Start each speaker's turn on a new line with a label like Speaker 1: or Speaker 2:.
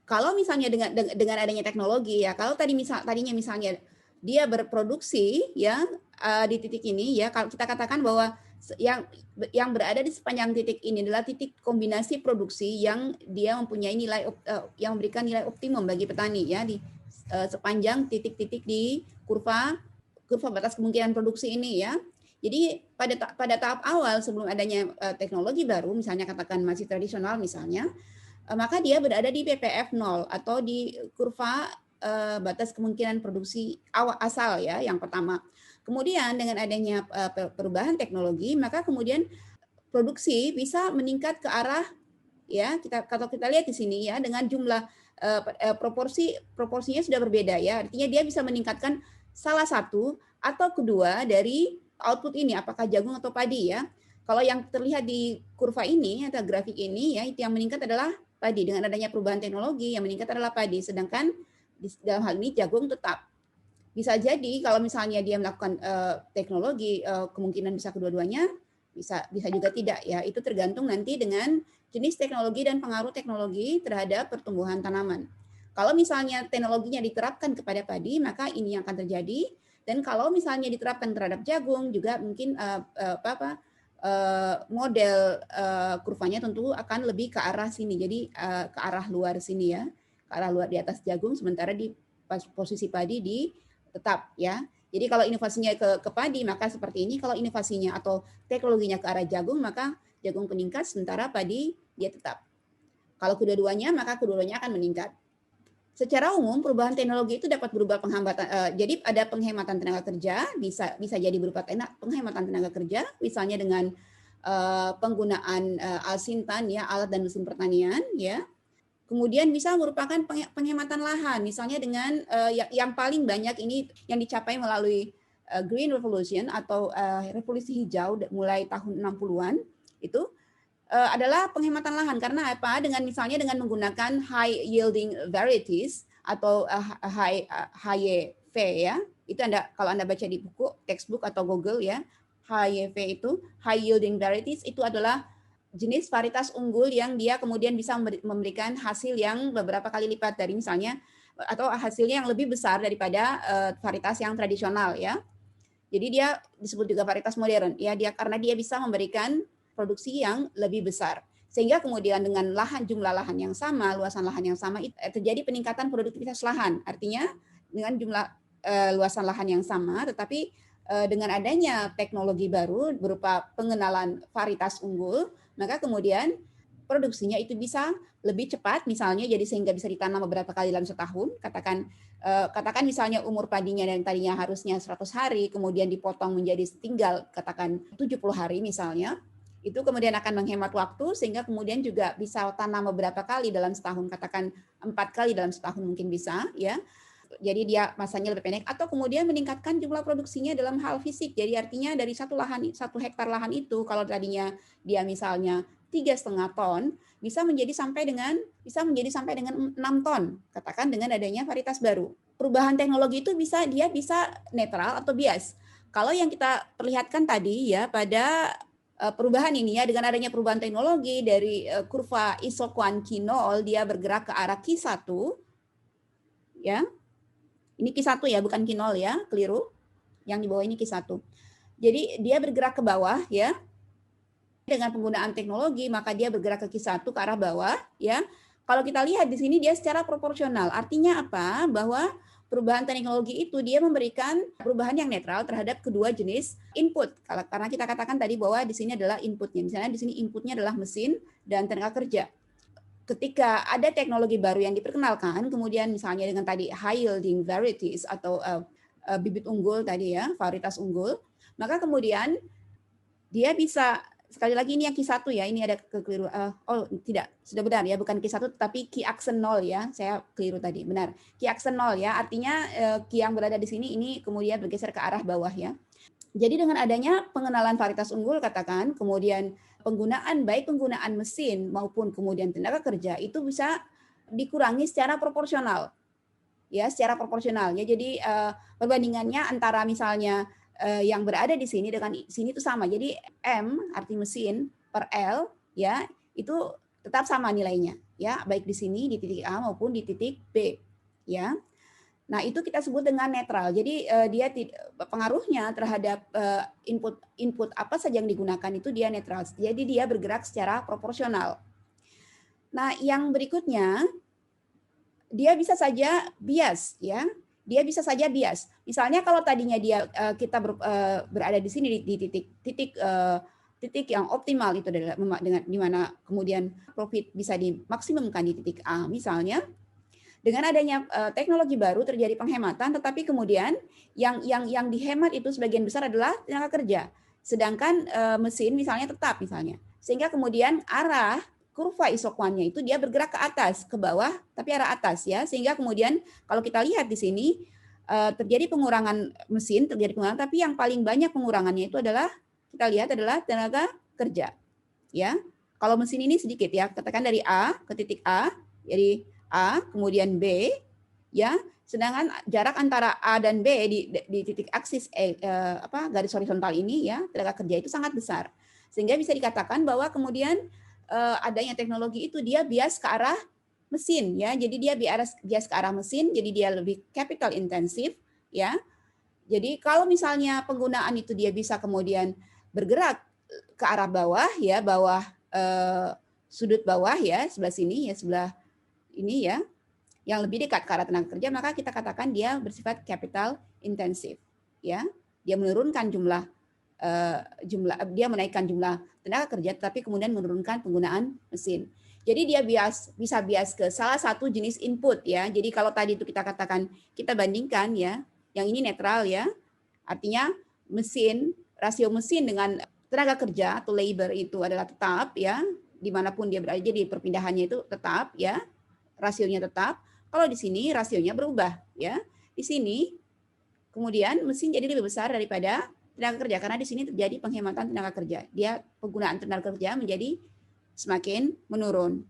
Speaker 1: Kalau misalnya dengan adanya teknologi ya, kalau tadinya misalnya dia berproduksi ya di titik ini ya, kalau kita katakan bahwa yang berada di sepanjang titik ini adalah titik kombinasi produksi yang dia mempunyai yang memberikan nilai optimum bagi petani ya di sepanjang titik-titik di kurva batas kemungkinan produksi ini ya. Jadi pada tahap awal sebelum adanya teknologi baru, misalnya katakan masih tradisional misalnya, maka dia berada di PPF 0 atau di kurva batas kemungkinan produksi asal ya yang pertama. Kemudian dengan adanya perubahan teknologi, maka kemudian produksi bisa meningkat ke arah ya kalau kita lihat di sini ya dengan jumlah proporsinya sudah berbeda ya. Artinya dia bisa meningkatkan salah satu atau kedua dari output ini, apakah jagung atau padi ya. Kalau yang terlihat di kurva ini atau grafik ini ya, itu yang meningkat adalah padi. Dengan adanya perubahan teknologi yang meningkat adalah padi, sedangkan dalam hal ini jagung tetap. Bisa jadi kalau misalnya dia melakukan teknologi, kemungkinan bisa kedua-duanya, bisa juga tidak ya. Itu tergantung nanti dengan jenis teknologi dan pengaruh teknologi terhadap pertumbuhan tanaman. Kalau misalnya teknologinya diterapkan kepada padi, maka ini yang akan terjadi. Dan kalau misalnya diterapkan terhadap jagung, juga mungkin model kurvanya tentu akan lebih ke arah sini. Jadi ke arah luar sini ya, ke arah luar di atas jagung, sementara di posisi padi di tetap ya. Jadi kalau inovasinya ke padi maka seperti ini, kalau inovasinya atau teknologinya ke arah jagung maka jagung meningkat sementara padi dia tetap. Kalau kedua-duanya maka kedua-duanya akan meningkat. Secara umum perubahan teknologi itu dapat berubah penghematan. Jadi ada penghematan tenaga kerja, bisa jadi berupa penghematan tenaga kerja, misalnya dengan penggunaan alsintan ya, alat dan mesin pertanian ya. Kemudian bisa merupakan penghematan lahan, misalnya dengan yang paling banyak ini yang dicapai melalui Green Revolution atau revolusi hijau mulai tahun 60-an itu adalah penghematan lahan. Karena apa? Misalnya dengan menggunakan high yielding varieties atau HYV ya. Itu kalau Anda baca di buku, textbook atau Google ya, HYV itu high yielding varieties itu adalah jenis varietas unggul yang dia kemudian bisa memberikan hasil yang beberapa kali lipat dari misalnya atau hasilnya yang lebih besar daripada varietas yang tradisional ya. Jadi dia disebut juga varietas modern ya, karena dia bisa memberikan produksi yang lebih besar. Sehingga kemudian dengan jumlah lahan yang sama, luasan lahan yang sama, terjadi peningkatan produktivitas lahan. Artinya dengan jumlah luasan lahan yang sama, tetapi dengan adanya teknologi baru berupa pengenalan varietas unggul, maka kemudian produksinya itu bisa lebih cepat misalnya, jadi sehingga bisa ditanam beberapa kali dalam setahun. Katakan misalnya umur padinya yang tadinya harusnya 100 hari, kemudian dipotong menjadi tinggal katakan 70 hari misalnya, itu kemudian akan menghemat waktu sehingga kemudian juga bisa tanam beberapa kali dalam setahun, katakan 4 kali dalam setahun mungkin bisa ya. Jadi dia masanya lebih pendek, atau kemudian meningkatkan jumlah produksinya dalam hal fisik. Jadi artinya dari satu hektar lahan itu kalau tadinya dia misalnya 3,5 ton bisa menjadi sampai dengan 6 ton, katakan dengan adanya varietas baru. Perubahan teknologi itu bisa netral atau bias. Kalau yang kita perlihatkan tadi ya pada perubahan ini ya, dengan adanya perubahan teknologi dari kurva isoquant Q0 dia bergerak ke arah Q1 ya. Ini Q1 ya, bukan Q0 ya, keliru. Yang di bawah ini Q1. Jadi dia bergerak ke bawah ya. Dengan penggunaan teknologi maka dia bergerak ke Q1 ke arah bawah ya. Kalau kita lihat di sini dia secara proporsional. Artinya apa? Bahwa perubahan teknologi itu dia memberikan perubahan yang netral terhadap kedua jenis input. Karena kita katakan tadi bahwa di sini adalah inputnya. Misalnya di sini inputnya adalah mesin dan tenaga kerja. Ketika ada teknologi baru yang diperkenalkan, kemudian misalnya dengan tadi high yielding varieties atau bibit unggul tadi ya, varietas unggul, maka kemudian dia bisa, sekali lagi ini yang Q1 ya, ini ada kekeliruan. Tidak, sudah benar ya, bukan Q1 tapi Q aksen 0 ya, saya keliru tadi, benar. Q aksen 0 ya, artinya Q yang berada di sini ini kemudian bergeser ke arah bawah ya. Jadi dengan adanya pengenalan varietas unggul katakan, kemudian baik penggunaan mesin maupun kemudian tenaga kerja itu bisa dikurangi secara proporsional. Ya, secara proporsional ya. Jadi perbandingannya antara misalnya yang berada di sini dengan sini itu sama. Jadi M arti mesin per L ya, itu tetap sama nilainya ya, baik di sini di titik A maupun di titik B, ya. Nah, itu kita sebut dengan netral. Jadi dia pengaruhnya terhadap input apa saja yang digunakan itu dia netral. Jadi dia bergerak secara proporsional. Nah, yang berikutnya dia bisa saja bias, ya. Dia bisa saja bias. Misalnya kalau tadinya kita berada di sini di titik yang optimal itu adalah dengan di mana kemudian profit bisa dimaksimumkan di titik A misalnya. Dengan adanya teknologi baru terjadi penghematan, tetapi kemudian yang dihemat itu sebagian besar adalah tenaga kerja. Sedangkan mesin misalnya tetap misalnya. Sehingga kemudian arah kurva isokuannya itu dia bergerak ke atas, ke bawah, tapi arah atas ya. Sehingga kemudian kalau kita lihat di sini terjadi pengurangan mesin, tapi yang paling banyak pengurangannya itu adalah kita lihat adalah tenaga kerja. Ya. Kalau mesin ini sedikit ya, katakan dari A ke titik A, jadi A, kemudian B, ya. Sedangkan jarak antara A dan B di titik aksis garis horizontal ini ya, tenaga kerja itu sangat besar. Sehingga bisa dikatakan bahwa kemudian adanya teknologi itu dia bias ke arah mesin ya. Jadi dia bias ke arah mesin, jadi dia lebih capital intensif ya. Jadi kalau misalnya penggunaan itu dia bisa kemudian bergerak ke arah bawah ya, sudut bawah ya, sebelah sini ya, sebelah ini ya, yang lebih dekat ke arah tenaga kerja, maka kita katakan dia bersifat capital intensif ya. Dia menurunkan dia menaikkan jumlah tenaga kerja tapi kemudian menurunkan penggunaan mesin. Jadi dia bisa bias ke salah satu jenis input ya. Jadi kalau tadi itu kita katakan kita bandingkan ya, yang ini netral ya. Artinya rasio mesin dengan tenaga kerja atau labor itu adalah tetap ya, dimanapun dia berada, jadi perpindahannya itu tetap ya, rasionya tetap. Kalau di sini rasionya berubah ya. Di sini kemudian mesin jadi lebih besar daripada tenaga kerja karena di sini terjadi penghematan tenaga kerja. Dia penggunaan tenaga kerja menjadi semakin menurun